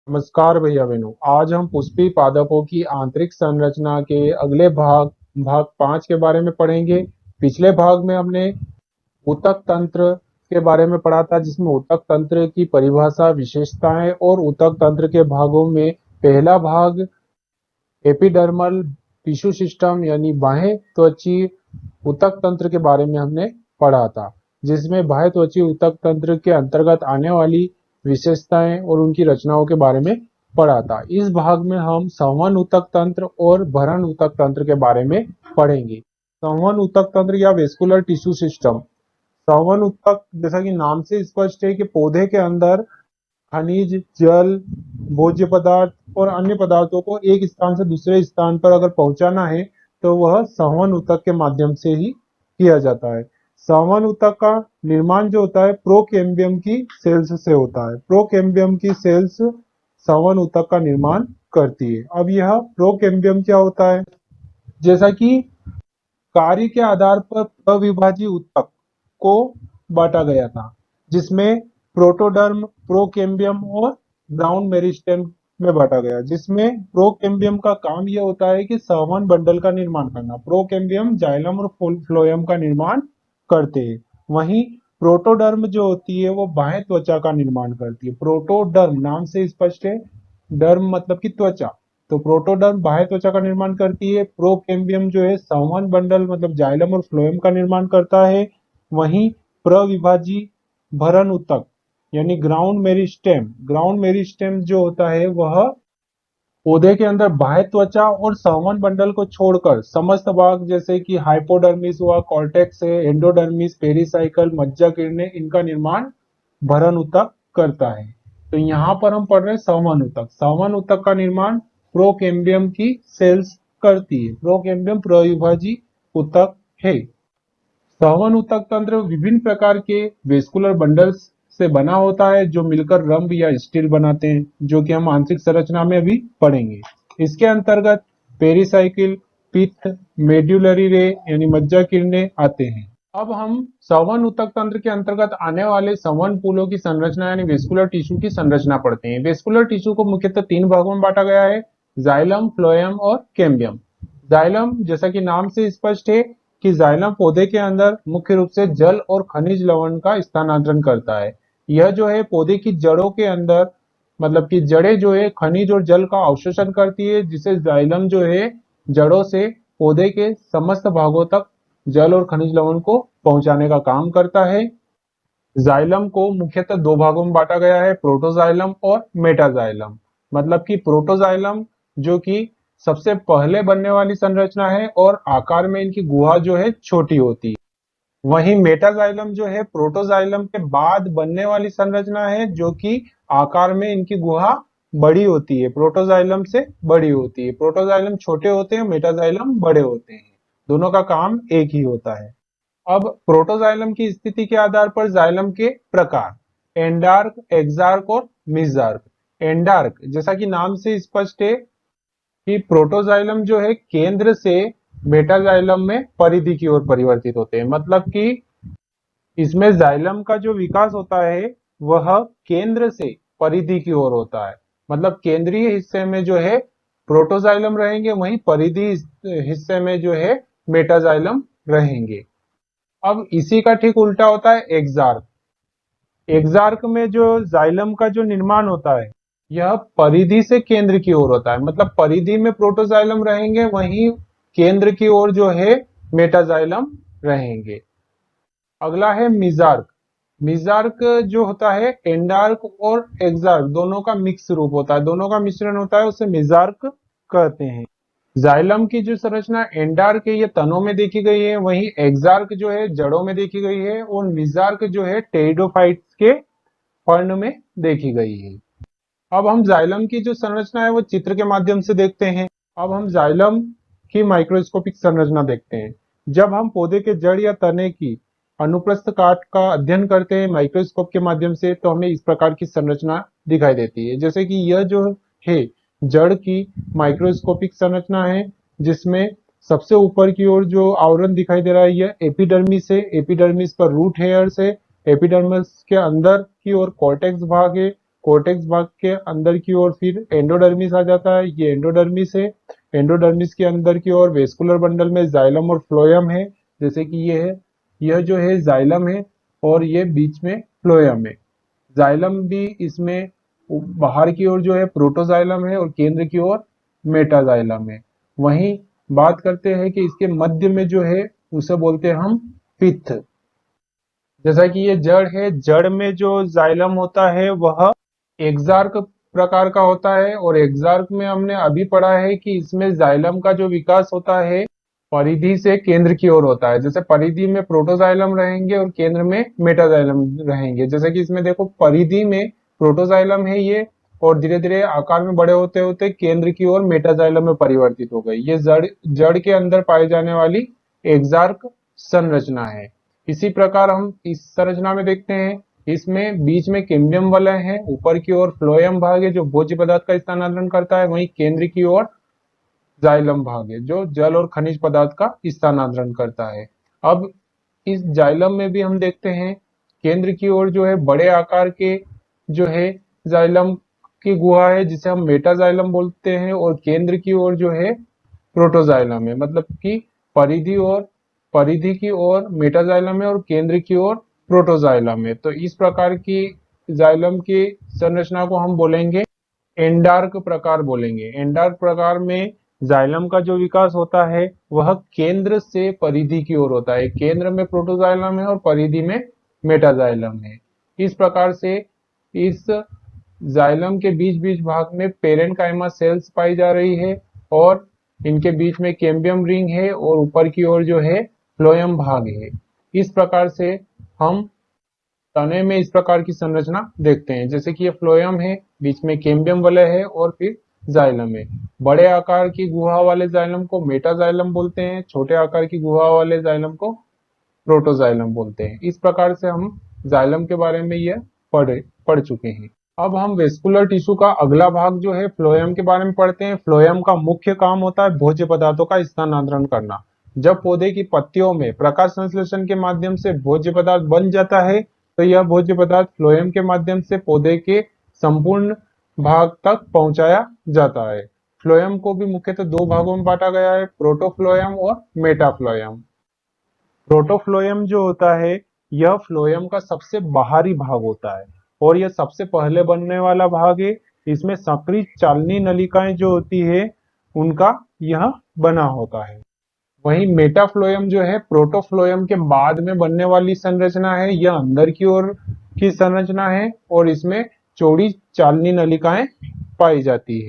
नमस्कार भैया बहनों। आज हम पुष्पी पादपों की आंतरिक संरचना के अगले भाग भाग 5 के बारे में पढ़ेंगे। पिछले भाग में हमने ऊतक तंत्र के बारे में पढ़ा था, जिसमें ऊतक तंत्र की परिभाषा, विशेषताएं और ऊतक तंत्र के भागों में पहला भाग एपिडर्मल टिश्यू सिस्टम यानी बाह्य त्वची ऊतक तंत्र के बारे में हमने पढ़ा था, जिसमें बाह्य त्वची ऊतक तंत्र के अंतर्गत आने वाली विशेषताएं और उनकी रचनाओं के बारे में पढ़ा था। इस भाग में हम संवहन ऊतक तंत्र और भरण ऊतक तंत्र के बारे में पढ़ेंगे। संवहन ऊतक तंत्र या वेस्कुलर टिश्यू सिस्टम। संवहन ऊतक, जैसा कि नाम से स्पष्ट है कि पौधे के अंदर खनिज, जल, भोज्य पदार्थ और अन्य पदार्थों को एक स्थान से दूसरे स्थान पर अगर पहुंचाना है तो वह संवहन ऊतक के माध्यम से ही किया जाता है। संवहन ऊतक का निर्माण जो होता है प्रोकेम्बियम की सेल्स से होता है। प्रोकेम्बियम की सेल्स संवहन ऊतक का निर्माण करती है। अब यह प्रोकेम्बियम क्या होता है? जैसा कि कार्य के आधार पर प्रविभाजी ऊतक को बांटा गया था, जिसमें प्रोटोडर्म, प्रोकेम्बियम और ग्राउंड मेरिस्टेम में बांटा गया, जिसमें प्रोकेम्बियम का काम यह होता है कि संवहन बंडल का निर्माण करना। प्रोकेम्बियम जाइलम और फ्लोएम का निर्माण करते हैं। वहीं प्रोटोडर्म जो होती है वो बाह्य त्वचा का निर्माण करती है। प्रोटोडर्म नाम से स्पष्ट है, डर्म मतलब की त्वचा, तो प्रोटोडर्म बाह्य त्वचा का निर्माण करती है। प्रोकेम्बियम जो है संवहन बंडल मतलब जाइलम और फ्लोएम का निर्माण करता है। वहीं प्रविभाजी भरण ऊतक यानी ग्राउंड मेरिस्टेम जो होता है वह पौधे के अंदर बाह्य त्वचा और संवहन बंडल को छोड़कर समस्त भाग, जैसे कि हाइपोडर्मिस हुआ, कॉर्टेक्स है, एंडोडर्मिस, पेरिसाइकल, मज्जा किरणें, इनका निर्माण भरण ऊतक करता है। तो यहाँ पर हम पढ़ रहे हैं संवहन ऊतक। संवहन ऊतक का निर्माण प्रोकेम्बियम की सेल्स करती है। प्रोकेम्बियम प्रविभाजी ऊतक है। संवहन ऊतक तंत्र विभिन्न प्रकार के वेस्कुलर बंडल्स से बना होता है, जो मिलकर रंभ या स्टिल बनाते हैं, जो कि हम आंतरिक संरचना में अभी पढ़ेंगे। इसके अंतर्गत पेरिसाइकिल, पित्त, मेड्युलरी रे यानी मज्जा किरणें आते हैं। अब हम संवहन ऊतक तंत्र के अंतर्गत आने वाले संवहन पुलों की संरचना यानी वेस्कुलर टिश्यू की संरचना पढ़ते हैं। वेस्कुलर टिश्यू को मुख्यतः 3 भागों में बांटा गया है, जाइलम, फ्लोएम और कैम्बियम। जाइलम, जैसा कि नाम से स्पष्ट है कि जाइलम पौधे के अंदर मुख्य रूप से जल और खनिज लवण का स्थानांतरण करता है। यह जो है पौधे की जड़ों के अंदर, मतलब कि जड़ें जो है खनिज और जल का अवशोषण करती है, जिसे जाइलम जो है जड़ों से पौधे के समस्त भागों तक जल और खनिज लवण को पहुंचाने का काम करता है। जाइलम को मुख्यतः 2 भागों में बांटा गया है, प्रोटोजाइलम और मेटाजाइलम। मतलब कि प्रोटोजाइलम जो कि सबसे पहले बनने वाली संरचना है और आकार में इनकी गुहा जो है छोटी होती है। वहीं मेटाजाइलम जो है प्रोटोजाइलम के बाद बनने वाली संरचना है, जो कि आकार में इनकी गुहा बड़ी होती है, प्रोटोजाइलम से बड़ी होती है। प्रोटोजाइलम छोटे होते हैं, मेटाजाइलम बड़े होते हैं। दोनों का काम एक ही होता है। अब प्रोटोजाइलम की स्थिति के आधार पर जाइलम के प्रकार, एंडार्क, एक्सार्क और मिसर्क। एंडार्क, जैसा कि नाम से स्पष्ट है कि प्रोटोजाइलम जो है केंद्र से मेटाजाइलम में परिधि की ओर परिवर्तित होते हैं। मतलब कि इसमें जाइलम का जो विकास होता है वह केंद्र से परिधि की ओर होता है। मतलब केंद्रीय हिस्से में जो है प्रोटोजाइलम रहेंगे, वहीं परिधि हिस्से में जो है मेटाजाइलम रहेंगे। अब इसी का ठीक उल्टा होता है एक्सार्क। एक्सार्क में जो जाइलम का जो निर्माण होता है यह परिधि से केंद्र की ओर होता है। मतलब परिधि में प्रोटोजाइलम रहेंगे, वहीं केंद्र की ओर जो है मेटाजाइलम रहेंगे। अगला है मिजार्क। मिजार्क जो होता है एंडार्क और एक्सार्क दोनों का मिक्स रूप होता है, दोनों का मिश्रण होता है, उसे मिजार्क कहते हैं। जाइलम की जो संरचना एंडार्क है ये तनों में देखी गई है, वहीं एक्सार्क जो है जड़ों में देखी गई है, और मिजार्क जो है टेरिडोफाइट्स के फर्न में देखी गई है। अब हम जाइलम की जो संरचना है वो चित्र के माध्यम से देखते हैं। अब हम जाइलम की माइक्रोस्कोपिक संरचना देखते हैं। जब हम पौधे के जड़ या तने की अनुप्रस्थ काट का अध्ययन करते हैं माइक्रोस्कोप के माध्यम से, तो हमें इस प्रकार की संरचना दिखाई देती है। जैसे कि यह जो है जड़ की माइक्रोस्कोपिक संरचना है, जिसमें सबसे ऊपर की ओर जो आवरण दिखाई दे रहा है यह एपिडर्मिस है। एपिडर्मिस पर रूट हेयर्स है। एपिडर्मिस के अंदर की ओर कॉर्टेक्स भाग है। कोर्टेक्स भाग के अंदर की ओर फिर एंडोडर्मिस आ जाता है। ये एंडोडर्मिस है। एंडोडर्मिस के अंदर की ओर वेस्कुलर बंडल में जाइलम और फ्लोएम है, जैसे कि ये है। यह जो है जाइलम है और ये बीच में फ्लोएम है। जाइलम भी इसमें बाहर की ओर जो है प्रोटोजाइलम है और केंद्र की ओर मेटाजाइलम है। वहीं बात करते हैं कि इसके मध्य में जो है उसे बोलते हैं हम पित्त। जैसा कि ये जड़ है, जड़ में जो जाइलम होता है वह एक्सार्क प्रकार का होता है और एक्सार्क में हमने अभी पढ़ा है कि इसमें जाइलम का जो विकास होता है परिधि से केंद्र की ओर होता है। जैसे परिधि में प्रोटोजाइलम रहेंगे और केंद्र में मेटाजाइलम रहेंगे। जैसे कि इसमें देखो परिधि में प्रोटोजाइलम है ये, और धीरे धीरे आकार में बड़े होते होते केंद्र की ओर मेटाजाइलम में परिवर्तित हो गई। ये जड़ जड़ के अंदर पाई जाने वाली एक्सार्क संरचना है। इसी प्रकार हम इस संरचना में देखते हैं, इसमें बीच में कैम्बियम वलय है, ऊपर की ओर फ्लोएम भाग है जो भोज्य पदार्थ का स्थानांतरण करता है, वहीं केंद्र की ओर जाइलम भाग है जो जल और खनिज पदार्थ का स्थानांतरण करता है। अब इस जाइलम में भी हम देखते हैं केंद्र की ओर जो है बड़े आकार के जो है जाइलम की गुहा है जिसे हम मेटाजाइलम बोलते हैं, और केंद्र की ओर जो है प्रोटोजाइलम है। मतलब कि परिधि की ओर मेटाजाइलम है और केंद्र की ओर प्रोटोजाइलम है। तो इस प्रकार की जाइलम की संरचना को हम बोलेंगे एंडार्क प्रकार बोलेंगे। एंडार्क प्रकार में जाइलम का जो विकास होता है वह केंद्र से परिधि की ओर होता है। केंद्र में प्रोटोजाइलम है और परिधि में मेटाजाइलम है। इस प्रकार से इस जाइलम के बीच बीच भाग में पेरेन्काइमा सेल्स पाई जा रही है और इनके बीच में कैम्बियम रिंग है और ऊपर की ओर जो है फ्लोएम भाग है। इस प्रकार से हम तने में इस प्रकार की संरचना देखते हैं, जैसे कि ये फ्लोएम है, बीच में कैम्बियम वलय है और फिर जाइलम है। बड़े आकार की गुहा वाले जाइलम को मेटाजाइलम बोलते हैं, छोटे आकार की गुहा वाले जाइलम को प्रोटोजाइलम बोलते हैं। इस प्रकार से हम जाइलम के बारे में यह पढ़ चुके हैं। अब हम वेस्कुलर टिश्यू का अगला भाग जो है फ्लोएम के बारे में पढ़ते हैं। फ्लोएम का मुख्य काम होता है भोज्य पदार्थों का स्थानांतरण करना। जब पौधे की पत्तियों में प्रकाश संश्लेषण के माध्यम से भोज्य पदार्थ बन जाता है तो यह भोज्य पदार्थ फ्लोएम के माध्यम से पौधे के संपूर्ण भाग तक पहुंचाया जाता है। फ्लोएम को भी मुख्यतः दो भागों में बांटा गया है, प्रोटोफ्लोएम और मेटाफ्लोएम। प्रोटोफ्लोएम जो होता है यह फ्लोएम का सबसे बाहरी भाग होता है और यह सबसे पहले बनने वाला भाग है। इसमें सक्रिय चालनी नलिकाएं जो होती है उनका यह बना होता है। वहीं मेटाफ्लोएम जो है प्रोटोफ्लोएम के बाद में बनने वाली संरचना है। यह अंदर की ओर की संरचना है और इसमें चौड़ी चालनी नलिकाएं पाई जाती है।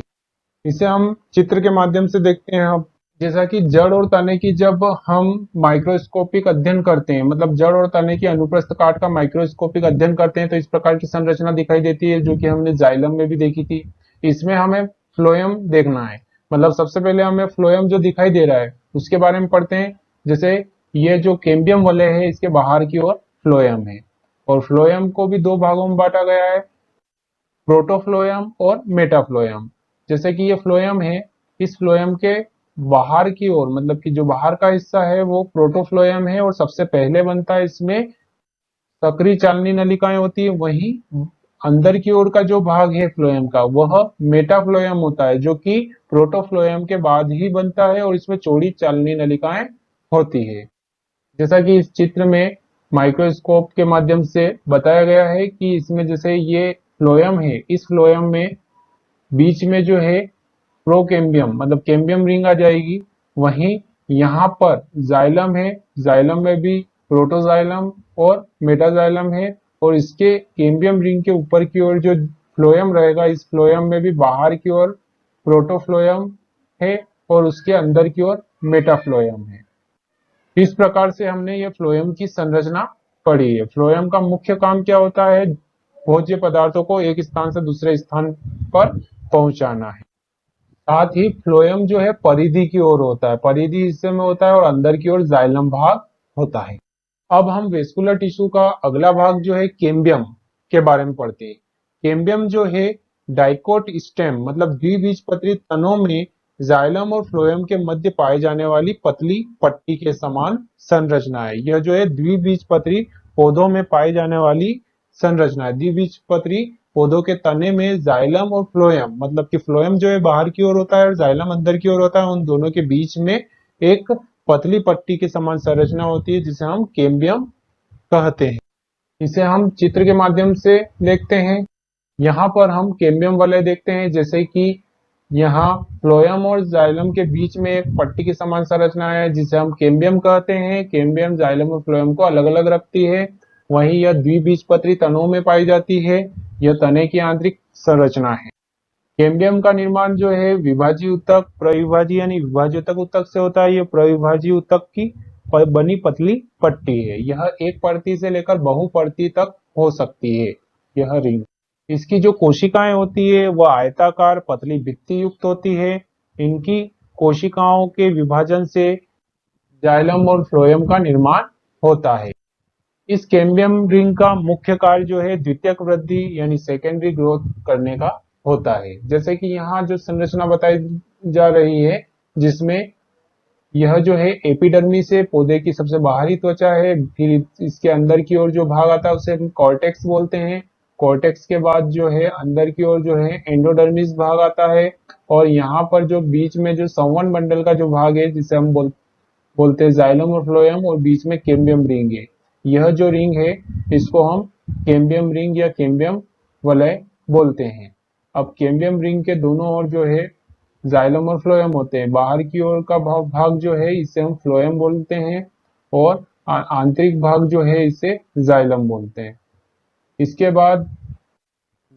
इसे हम चित्र के माध्यम से देखते हैं। अब जैसा कि जड़ और तने की जब हम माइक्रोस्कोपिक अध्ययन करते हैं, मतलब जड़ और तने की अनुप्रस्थ काट का माइक्रोस्कोपिक अध्ययन करते हैं, तो इस प्रकार की संरचना दिखाई देती है जो कि हमने जाइलम में भी देखी थी। इसमें हमें फ्लोएम देखना है। मतलब सबसे पहले हमें फ्लोएम जो दिखाई दे रहा है उसके बारे में पढ़ते हैं। जैसे ये जो कैम्बियम वलय है इसके बाहर की ओर फ्लोएम है और फ्लोएम को भी दो भागों में बांटा गया है, प्रोटोफ्लोएम और मेटाफ्लोएम। जैसे कि ये फ्लोएम है, इस फ्लोएम के बाहर की ओर मतलब कि जो बाहर का हिस्सा है वो प्रोटोफ्लोएम है और सबसे पहले बनता है। इसमें सक्रिय चालनी नलिकाएं होती है। वहीं अंदर की ओर का जो भाग है फ्लोएम का वह मेटाफ्लोएम होता है जो कि प्रोटोफ्लोएम के बाद ही बनता है और इसमें चौड़ी चालनी नलिकाएं होती है। जैसा कि इस चित्र में माइक्रोस्कोप के माध्यम से बताया गया है कि इसमें जैसे ये फ्लोएम है, इस फ्लोएम में बीच में जो है प्रोकैम्बियम मतलब कैम्बियम रिंग आ जाएगी। वहीं यहाँ पर जाइलम है, जाइलम में भी प्रोटोजाइलम और मेटाजाइलम है और इसके कैम्बियम रिंग के ऊपर की ओर जो फ्लोएम रहेगा, इस फ्लोएम में भी बाहर की ओर प्रोटोफ्लोएम है और उसके अंदर की ओर मेटाफ्लोएम है। इस प्रकार से हमने ये फ्लोएम की संरचना पढ़ी है। फ्लोएम का मुख्य काम क्या होता है? भोज्य पदार्थों को एक स्थान से दूसरे स्थान पर पहुंचाना है। साथ ही फ्लोएम जो है परिधि की ओर होता है, परिधि हिस्से में होता है और अंदर की ओर जाइलम भाग होता है। अब हम वेस्कुलर टिश्यू का अगला भाग जो है कैम्बियम के बारे में पढ़ते हैं। कैम्बियम जो है डाइकोट स्टेम मतलब द्विबीजपत्री तनों में जाइलम और फ्लोएम के मध्य पाए जाने वाली पतली पट्टी के समान संरचना है। यह जो है द्विबीजपत्री पौधों में पाई जाने वाली संरचना है। द्विबीजपत्री पौधों के तने में जाइलम और फ्लोएम, मतलब कि फ्लोएम जो है बाहर की ओर होता है और जाइलम अंदर की ओर होता है, उन दोनों के बीच में एक पतली पट्टी के समान संरचना होती है जिसे हम कैम्बियम कहते हैं। इसे हम चित्र के माध्यम से देखते हैं। यहाँ पर हम कैम्बियम वलय देखते हैं, जैसे कि यहाँ फ्लोएम और जाइलम के बीच में एक पट्टी की समान संरचना है जिसे हम कैम्बियम कहते हैं। कैम्बियम जाइलम और फ्लोएम को अलग अलग रखती है। वहीं यह द्विबीजपत्री तनों में पाई जाती है। यह तने की आंतरिक संरचना है। कैम्बियम का निर्माण जो है विभाजीय ऊतक, प्रविभाजीय यानी विभाजीय ऊतक ऊतक से होता है। यह प्रविभाजीय ऊतक की बनी पतली पट्टी है। यह एक परती से लेकर बहुपर्ती तक हो सकती है। यह रिंग, इसकी जो कोशिकाएं होती है वह आयताकार पतली भित्ति युक्त होती है। इनकी कोशिकाओं के विभाजन से जाइलम और फ्लोएम का निर्माण होता है। इस कैम्बियम रिंग का मुख्य कार्य जो है द्वितीयक वृद्धि यानी सेकेंडरी ग्रोथ करने का होता है। जैसे कि यहाँ जो संरचना बताई जा रही है, जिसमें यह जो है एपिडर्मिस से पौधे की सबसे बाहरी त्वचा है, फिर इसके अंदर की ओर जो भाग आता है उसे हम कॉर्टेक्स बोलते हैं। कॉर्टेक्स के बाद जो है अंदर की ओर जो है एंडोडर्मिस भाग आता है, और यहाँ पर जो बीच में जो संवहन मंडल का जो भाग है जिसे हम बोलते हैं जाइलम और फ्लोएम, और बीच में कैम्बियम रिंग है। यह जो रिंग है इसको हम कैम्बियम रिंग या कैम्बियम वलय बोलते हैं। अब कैम्बियम रिंग के दोनों ओर जो है जाइलम और फ्लोएम होते हैं। बाहर की ओर का भाग जो है इसे हम फ्लोएम बोलते हैं, और आंतरिक भाग जो है इसे जाइलम बोलते हैं। इसके बाद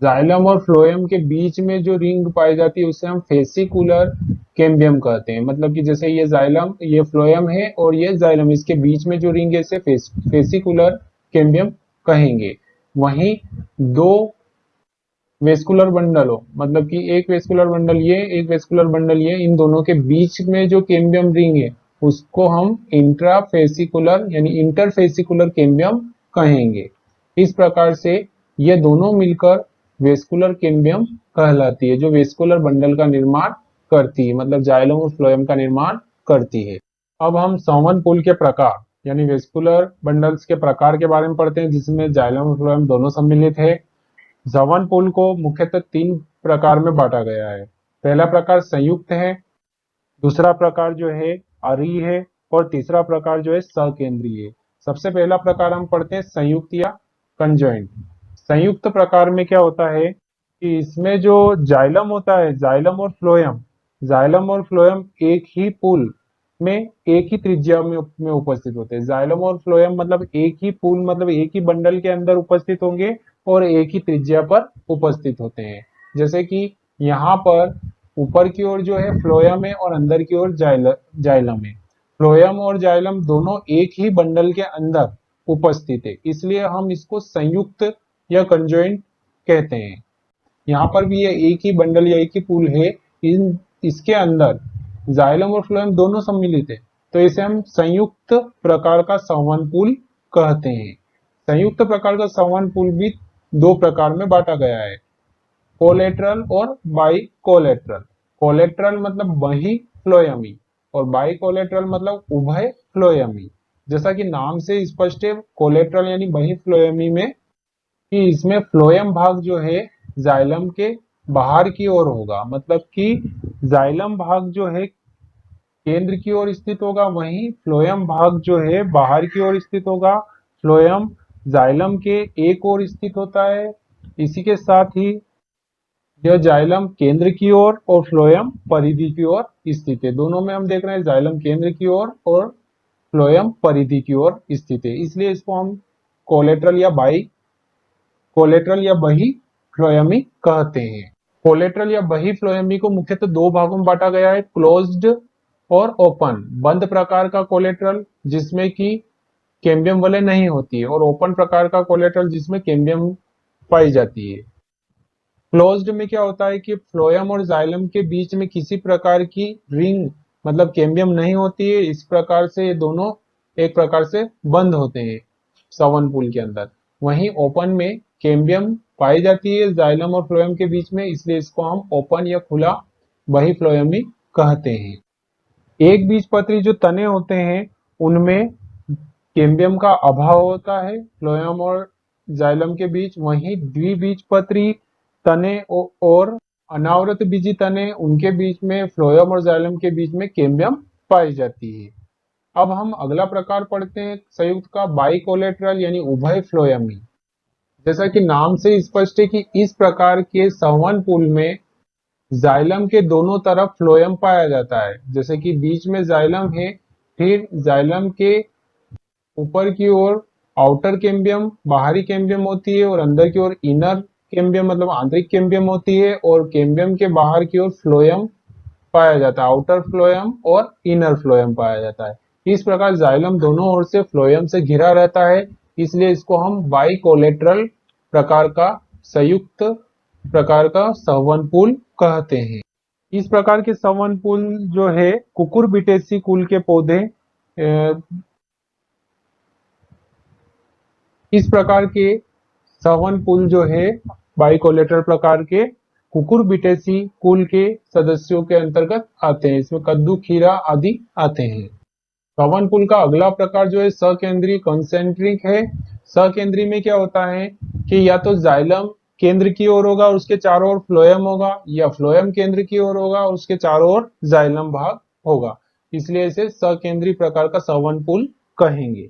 जाइलम और फ्लोएम के बीच में जो रिंग पाई जाती है उसे हम फेसिकुलर कैम्बियम कहते हैं। मतलब कि जैसे ये जाइलम, ये फ्लोएम है और ये जाइलम, इसके बीच में जो रिंग है इसे फेसिकुलर कैम्बियम कहेंगे। वहीं दो वेस्कुलर बंडल हो, मतलब कि एक वेस्कुलर बंडल ये, एक वेस्कुलर बंडल ये, इन दोनों के बीच में जो कैम्बियम रिंग है उसको हम इंट्राफेसिकुलर यानी इंटरफेसिकुलर कैम्बियम कहेंगे। इस प्रकार से ये दोनों मिलकर वेस्कुलर कैम्बियम कहलाती है, जो वेस्कुलर बंडल का निर्माण करती है, मतलब जाइलम और फ्लोएम का निर्माण करती है। अब हम संवहन पुल के प्रकार यानी वेस्कुलर बंडल्स के प्रकार के बारे में पढ़ते हैं, जिसमें जाइलम और फ्लोएम दोनों सम्मिलित है। संवहन पुल को मुख्यतः 3 प्रकार में बांटा गया है। पहला प्रकार संयुक्त है, दूसरा प्रकार जो है अरीय है, और तीसरा प्रकार जो है सकेंद्रीय है। सबसे पहला प्रकार हम पढ़ते हैं संयुक्त या कंजॉइंट। संयुक्त प्रकार में क्या होता है कि इसमें जो जाइलम होता है, जाइलम और फ्लोएम एक ही पुल में एक ही त्रिज्या में उपस्थित होते हैं। जाइलम और फ्लोएम मतलब एक ही पुल, मतलब एक ही बंडल के अंदर उपस्थित होंगे और एक ही त्रिज्या पर उपस्थित होते हैं। जैसे कि यहाँ पर ऊपर की ओर जो है फ्लोएम है और अंदर की ओर जाइलम है। फ्लोएम और जाइलम दोनों एक ही बंडल के अंदर उपस्थित है, इसलिए हम इसको संयुक्त या कंजॉइंट कहते हैं। यहाँ पर भी ये एक ही बंडल या एक ही पुल है, इसके अंदर जाइलम और फ्लोएम दोनों सम्मिलित है, तो इसे हम संयुक्त प्रकार का संवहन पुल कहते हैं। संयुक्त प्रकार का संवहन पुल भी 2 प्रकार में बांटा गया है, कोलेटरल और बाई कोलेटरल। कोलेटरल मतलब बही फ्लोएमी और बाई कोलेटरल मतलब उभय फ्लोएमी। जैसा कि नाम से स्पष्ट है, कोलेटरल यानी बही फ्लोएमी में कि इसमें फ्लोएम भाग जो है जाइलम के बाहर की ओर होगा, मतलब कि जाइलम भाग जो है केंद्र की ओर स्थित होगा, वहीं फ्लोएम भाग जो है बाहर की ओर स्थित होगा। फ्लोएम जाइलम के एक ओर स्थित होता है। इसी के साथ ही यह जाइलम केंद्र की ओर और फ्लोएम परिधि की ओर स्थित है। दोनों में हम देख रहे हैं जाइलम केंद्र की ओर और फ्लोएम परिधि की ओर स्थित है, इसलिए इसको हम कोलेटरल या बाई कोलेटरल या बही फ्लोएमी कहते हैं। कोलेटरल या बही फ्लोएमी को मुख्यतः 2 भागों में बांटा गया है, क्लोज्ड और ओपन। बंद प्रकार का कोलेटरल जिसमें कि कैम्बियम वलय नहीं होती है, और ओपन प्रकार का कोलेटरल जिसमें कैम्बियम पाई जाती है। क्लोज्ड में क्या होता है कि फ्लोएम और जाइलम के बीच में किसी प्रकार की रिंग मतलब कैम्बियम नहीं होती है। इस प्रकार से ये दोनों एक प्रकार से बंद होते हैं संवहन पुल के अंदर। वहीं ओपन में कैम्बियम पाई जाती है जाइलम और फ्लोएम के बीच में, इसलिए इसको हम ओपन या खुला बही फ्लोएमी कहते हैं। एक बीजपत्री जो तने होते हैं उनमें कैम्बियम का अभाव होता है। फ्लोएम और जाइलम के बीच, वहीं द्विबीजपत्री तने और अनावृत बीजी तने उनके बीच में, फ्लोएम और जाइलम के बीच में कैम्बियम पाई जाती है। अब हम अगला प्रकार पढ़ते हैं संयुक्त का, बाइकोलेटरल यानी उभय फ्लोएमी। जैसा कि नाम से स्पष्ट है कि इस प्रकार के संवहन पुल में जाइलम के दोनों तरफ फ्लोएम पाया जाता है। जैसे कि बीच में जाइलम है, फिर जाइलम के ऊपर की ओर आउटर कैम्बियम, बाहरी कैम्बियम होती है, और अंदर की ओर इनर कैम्बियम मतलब आंतरिक कैम्बियम होती है, और कैम्बियम के बाहर की ओर फ्लोएम पाया जाता है, आउटर फ्लोएम और इनर फ्लोएम पाया जाता है। इस प्रकार जाइलम दोनों ओर से फ्लोएम से घिरा रहता है, इसलिए इसको हम बाइकोलेटरल प्रकार का, संयुक्त प्रकार का संवहन पुल कहते हैं। इस प्रकार के संवहन पुल जो है कुकुरबिटेसी कुल के पौधे, इस प्रकार के संवहन पुल जो है बाइकोलेटरल प्रकार के कुकुरबिटेसी कुल के सदस्यों के अंतर्गत आते हैं। इसमें कद्दू, खीरा आदि आते हैं। संवहन पुल का अगला प्रकार जो है सकेंद्री कंसेंट्रिक है। सकेंद्री में क्या होता है कि या तो जाइलम केंद्र की ओर होगा और उसके चारों ओर फ्लोएम होगा, या फ्लोएम केंद्र की ओर होगा और उसके चारों ओर जाइलम भाग होगा, इसलिए इसे सकेंद्री प्रकार का संवहन पुल कहेंगे।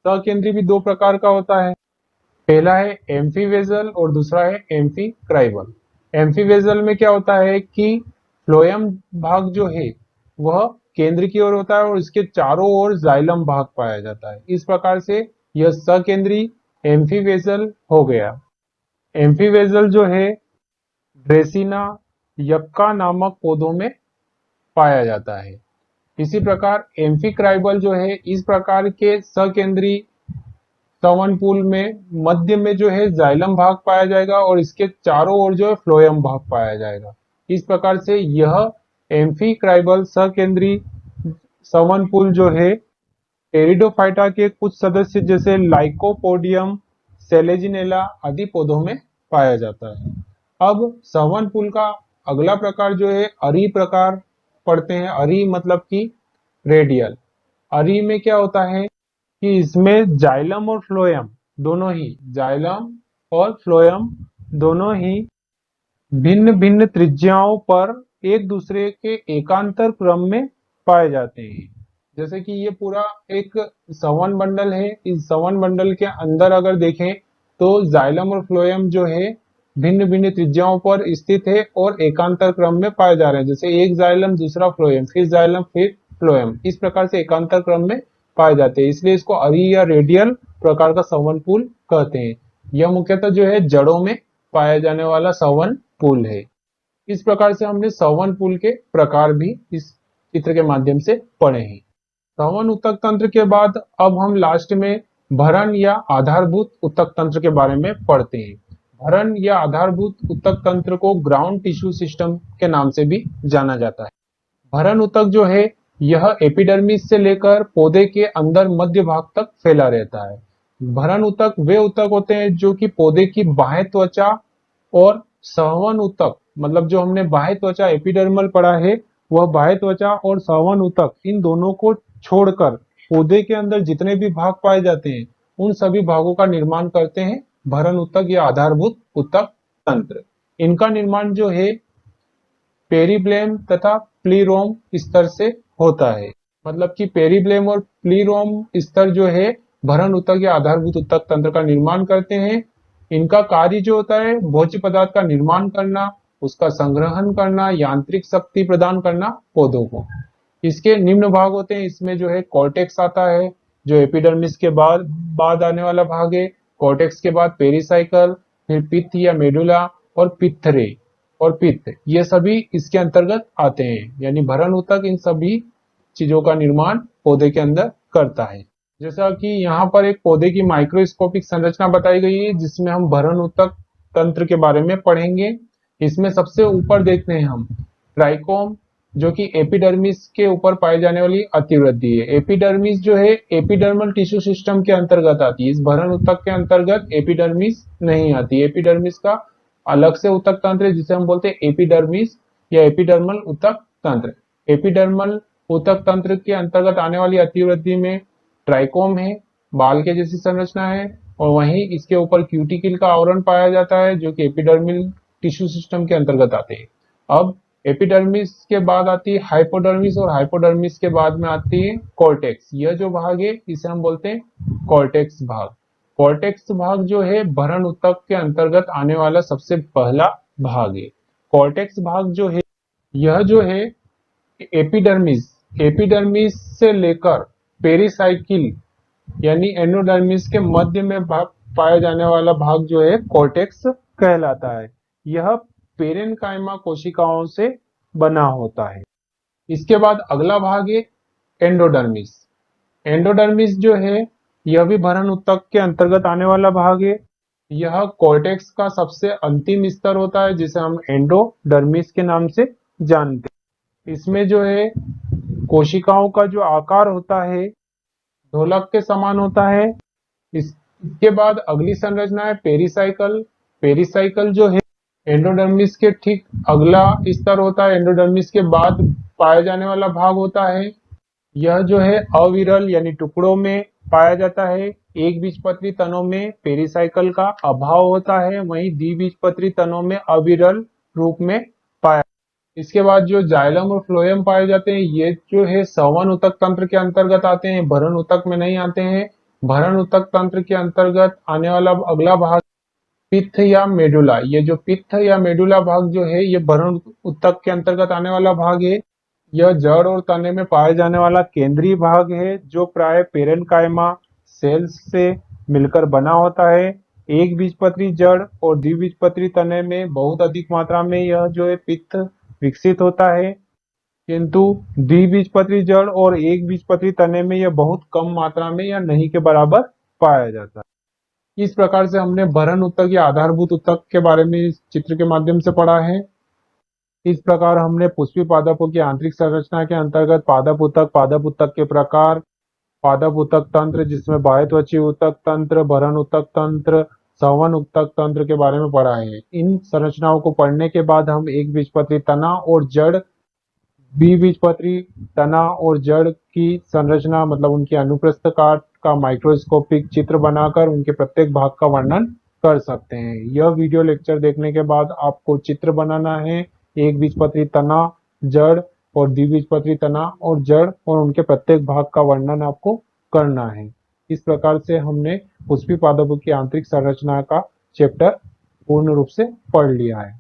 सकेंद्री भी दो प्रकार का होता है, पहला है एम्फीवेजल और दूसरा है एम्फीक्राइबल। एम्फीवेजल में क्या होता है कि फ्लोएम भाग जो है वह केंद्र की ओर होता है और इसके चारों ओर जाइलम भाग पाया जाता है। इस प्रकार से यह सकेंद्री एम्फीवेजल हो गया। एम्फीवेजल जो है ड्रेसिना, यक्का नामक पौधों में पाया जाता है। इसी प्रकार एम्फीक्राइबल जो है इस प्रकार के सकेंद्री संवहन पुल में मध्य में जो है जाइलम भाग पाया जाएगा और इसके चारों ओर जो है फ्लोएम भाग पाया जाएगा। इस प्रकार से यह एम्फीक्राइबल सकेंद्री संवहन पुल जो है टेरिडोफाइटा के कुछ सदस्य जैसे लाइकोपोडियम, सेलेजिनेला आदि पौधों में पाया जाता है। अब संवहन पुल का अगला प्रकार जो है अरी प्रकार पढ़ते हैं। अरी मतलब कि रेडियल। अरी में क्या होता है कि इसमें जाइलम और फ्लोएम दोनों ही, जाइलम और फ्लोएम दोनों ही भिन्न भिन्न त्रिज्याओं पर एक दूसरे के एकांतर क्रम में पाए जाते हैं। जैसे कि ये पूरा एक संवहन बंडल है, इस संवहन बंडल के अंदर अगर देखें तो जाइलम और फ्लोएम जो है भिन्न भिन्न त्रिज्याओं पर स्थित है और एकांतर क्रम में पाए जा रहे हैं। जैसे एक जाइलम दूसरा फ्लोएम, फिर जाइलम फिर फ्लोएम, इस प्रकार से एकांतर क्रम में पाए जाते हैं, इसलिए इसको अरी या रेडियल प्रकार का संवहन पुल कहते हैं। यह मुख्यतः जो है जड़ों में पाया जाने वाला संवहन पुल है। इस प्रकार से हमने संवहन पुल के प्रकार भी इस चित्र के माध्यम से पढ़े हैं। संवहन ऊतक तंत्र के बाद अब हम लास्ट में भरण या आधारभूत ऊतक तंत्र के बारे में पढ़ते हैं। भरण या आधारभूत ऊतक तंत्र को ग्राउंड टिश्यू सिस्टम के नाम से भी जाना जाता है। भरण ऊतक जो है यह एपिडर्मिस से लेकर पौधे के अंदर मध्य भाग तक फैला रहता है। भरण ऊतक वे ऊतक होते हैं जो कि पौधे की बाह्य त्वचा और संवहन ऊतक, मतलब जो हमने बाह्य त्वचा एपिडर्मल पढ़ा है, वह बाह्य त्वचा और संवहन ऊतक इन दोनों को छोड़कर पौधे के अंदर जितने भी भाग पाए जाते हैं उन सभी भागों का निर्माण करते हैं भरण ऊतक या आधारभूत ऊतक तंत्र। इनका निर्माण जो है पेरिब्लेम तथा प्लीरोम स्तर से होता है। मतलब कि पेरिब्लेम और प्लीरोम स्तर जो है भरण ऊतक या आधारभूत ऊतक तंत्र का निर्माण करते हैं। इनका कार्य जो होता है भोज्य पदार्थ का निर्माण करना, उसका संग्रहण करना, यांत्रिक शक्ति प्रदान करना पौधों को। इसके निम्न भाग होते हैं, इसमें जो है कॉर्टेक्स आता है जो एपिडर्मिस के बाद आने वाला भाग है। कॉर्टेक्स के बाद पेरिसाइकल, फिर पित्त या मेडुला और पित्थरे और पित्त, ये सभी इसके अंतर्गत आते हैं। यानी भरण ऊतक इन सभी चीजों का निर्माण पौधे के अंदर करता है। जैसा कि यहाँ पर एक पौधे की माइक्रोस्कोपिक संरचना बताई गई है जिसमें हम भरण ऊतक तंत्र के बारे में पढ़ेंगे। इसमें सबसे ऊपर देखते हैं हम ट्राइकोम, जो कि एपिडर्मिस के ऊपर पाई जाने वाली अतिवृद्धि है। एपिडर्मिस जो है एपिडर्मल टिश्यू सिस्टम के अंतर्गत आती है। इस भरण ऊतक के अंतर्गत एपिडर्मिस नहीं आती। एपिडर्मिस का अलग से ऊतक तंत्र है जिसे हम बोलते हैं एपिडर्मिस या एपिडर्मल ऊतक तंत्र। एपिडर्मल ऊतक तंत्र के अंतर्गत आने वाली अतिवृद्धि में ट्राइकोम है, बाल के जैसी संरचना है, और वहीं इसके ऊपर क्यूटिकल का आवरण पाया जाता है जो कि एपिडर्मल टिश्यू सिस्टम के अंतर्गत आते हैं। अब एपिडर्मिस के बाद आती है हाइपोडर्मिस और हाइपोडर्मिस के बाद में आती है कॉर्टेक्स। यह जो भाग है इसे हम बोलते हैं कॉर्टेक्स भाग। कॉर्टेक्स भाग जो है भरण ऊतक के अंतर्गत आने वाला सबसे पहला भाग है। कॉर्टेक्स भाग जो है यह जो है एपिडर्मिस एपिडर्मिस से लेकर पेरिसाइकिल यानी एंडोडर्मिस के मध्य में पाया जाने वाला भाग जो है कॉर्टेक्स कहलाता है। यह पेरेनकाइमा कोशिकाओं से बना होता है। इसके बाद अगला भाग है एंडोडर्मिस। एंडोडर्मिस जो है यह भी भरण ऊतक के अंतर्गत आने वाला भाग है। यह कॉर्टेक्स का सबसे अंतिम स्तर होता है जिसे हम एंडोडर्मिस के नाम से जानते हैं। इसमें जो है कोशिकाओं का जो आकार होता है ढोलक के समान होता है। इसके बाद अगली संरचना है पेरिसाइकल। पेरिसाइकल जो है एंडोडर्मिस के ठीक अगला स्तर होता है। एंडोडर्मिस के बाद पाया जाने वाला भाग होता है। यह जो है अविरल यानी टुकड़ों में पाया जाता है। एक बीजपत्री तनों में पेरिसाइकल का अभाव होता है, वहीं द्विबीजपत्री तनों में अविरल रूप में पाया। इसके बाद जो जाइलम और फ्लोएम पाए जाते हैं ये जो है संवहन ऊतक तंत्र के अंतर्गत आते हैं, भरण ऊतक में नहीं आते हैं। भरण ऊतक तंत्र के अंतर्गत आने वाला अगला भाग पित्त या मेडुला। ये जो पित्त या मेडुला भाग जो है ये भरण ऊतक के अंतर्गत आने वाला भाग है। यह जड़ और तने में पाए जाने वाला केंद्रीय भाग है जो प्राय पेरेनकाइमा सेल्स से मिलकर बना होता है। एक बीजपत्री जड़ और द्विबीजपत्री तने में बहुत अधिक मात्रा में यह जो है पित्त विकसित होता है, किंतु द्विबीजपत्री जड़ और एक बीजपत्री तने में यह बहुत कम मात्रा में या नहीं के बराबर पाया जाता है। इस प्रकार से हमने भरण ऊतक या आधारभूत ऊतक के बारे में इस चित्र के माध्यम से पढ़ा है। इस प्रकार हमने पुष्पी पादपों की आंतरिक संरचना के अंतर्गत पादप ऊतक के प्रकार, पादप ऊतक तंत्र जिसमें बाह्यत्वचीय ऊतक तंत्र, भरण ऊतक तंत्र, संवहन ऊतक तंत्र के बारे में पढ़ा है। इन संरचनाओं को पढ़ने के बाद हम एक बीजपत्री तना और जड़, द्विबीजपत्री तना और जड़ की संरचना मतलब उनकी अनुप्रस्थ काट का माइक्रोस्कोपिक चित्र बनाकर उनके प्रत्येक भाग का वर्णन कर सकते हैं। यह वीडियो लेक्चर देखने के बाद आपको चित्र बनाना है एक बीजपत्री तना, जड़ और द्विबीजपत्री तना और जड़ और उनके प्रत्येक भाग का वर्णन आपको करना है। इस प्रकार से हमने पुष्पी पादपों की आंतरिक संरचना का चैप्टर पूर्ण रूप से पढ़ लिया है।